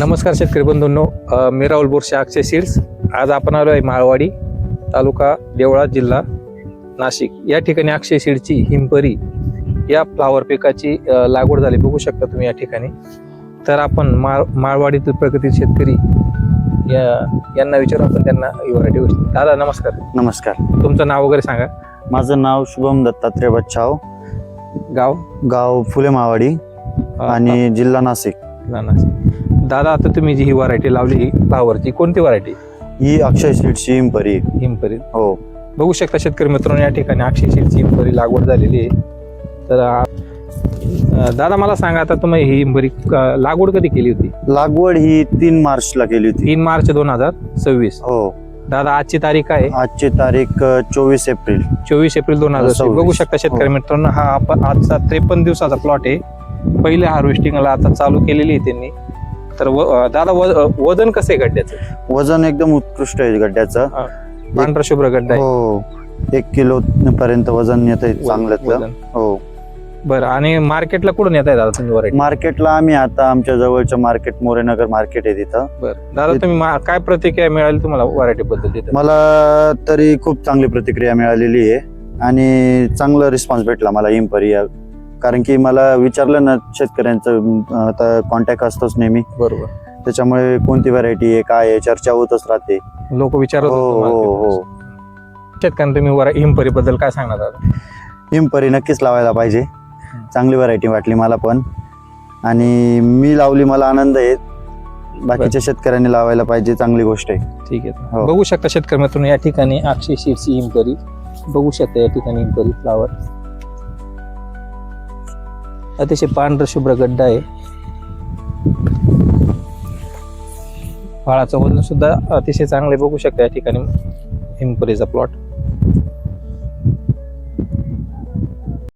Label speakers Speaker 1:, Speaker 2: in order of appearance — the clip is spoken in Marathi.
Speaker 1: नमस्कार शेतकरी बंधूंनो, मी राहुल बोरसे, अक्षय सीड्स. आज आपण आलो आहे माळवाडी, तालुका देवळा, जिल्हा नाशिक. या ठिकाणी अक्षय सीडची हिमपरी या फ्लावर पिकाची लागवड झाली, बघू शकता तुम्ही या ठिकाणी. तर आपण माळवाडीतील प्रगतील शेतकरी यांना विचारू, आपण त्यांना ही व्हरायटी गोष्टी. दादा नमस्कार.
Speaker 2: नमस्कार.
Speaker 1: तुमचं नाव वगैरे सांगा.
Speaker 2: माझं नाव शुभम दत्तात्रय बच्छाव, गाव फुले माळवाडी आणि जिल्हा नाशिक.
Speaker 1: दादा, आता तुम्ही जी ही व्हरायटी लावली, ही फ्लावरची कोणती व्हरायटी?
Speaker 2: ही अक्षय सीडची हिमपरी.
Speaker 1: हो, बघू शकता शेतकरी मित्रांनो, या ठिकाणी अक्षय सीडची हिमपरी लागवड झालेली आहे. तर दादा मला सांगा, आता तुम्ही ही हिमपरी लागवड कधी केली होती?
Speaker 2: लागवड ही 3 मार्चला केली होती.
Speaker 1: 3 मार्च 2026.
Speaker 2: हो
Speaker 1: दादा, आजची तारीख काय आहे?
Speaker 2: आजची तारीख 24 एप्रिल.
Speaker 1: 24 एप्रिल 2026. बघू शकता शेतकरी मित्रांनो, हा आपण आजचा 53 दिवसाचा प्लॉट आहे. पहिले हार्वेस्टिंगला आता चालू केलेली आहे त्यांनी. तर दादा, वजन कसं आहे गड्ड्याचं?
Speaker 2: वजन एकदम उत्कृष्ट आहे गड्ड्याचं.
Speaker 1: पांढरा शुभ्र गड्डा आहे.
Speaker 2: हो, 1 किलो पर्यंत वजन येत आहे चांगल्यातलं. हो.
Speaker 1: बरं, आणि मार्केटला कुठून येत आहे दादा तुम्ही व्हरायटी?
Speaker 2: मार्केटला आम्ही आता आमच्या जवळच्या मार्केट, मोरेनगर मार्केट आहे तिथं.
Speaker 1: बरं दादा, तुम्ही काय प्रतिक्रिया मिळाली तुम्हाला व्हरायटी बद्दल तिथं?
Speaker 2: मला तरी खूप चांगली प्रतिक्रिया मिळालेली आहे आणि चांगला रिस्पॉन्स भेटला मला हिमपरी. कारण की मला विचारलं ना, शेतकऱ्यांचं आता कॉन्टॅक्ट असतोच नेहमी.
Speaker 1: बरोबर.
Speaker 2: त्याच्यामुळे कोणती व्हरायटी आहे, काय आहे, चर्चा होतच राहते.
Speaker 1: लोक विचारत
Speaker 2: हो.
Speaker 1: शेतकऱ्यांना तुम्ही हिमपरी बद्दल काय सांगणार दादा?
Speaker 2: हिमपरी नक्कीच लावायला पाहिजे. चांगली व्हरायटी वाटली मला पण, आणि मी लावली, मला आनंद आहे. बाकीच्या शेतकऱ्यांनी लावायला पाहिजे, चांगली गोष्ट आहे.
Speaker 1: ठीक आहे.
Speaker 2: हो.
Speaker 1: बघू शकता शेतकरी मित्रांनो, या ठिकाणी अक्षय सीडची हिमपरी बघू शकता. या ठिकाणी हिमपरी फ्लावर अतिशय पांढरा शुभ्र गड्डा आहे. फळाचं वजन सुद्धा अतिशय चांगले बघू शकता या ठिकाणी हिमपरीचा प्लॉट.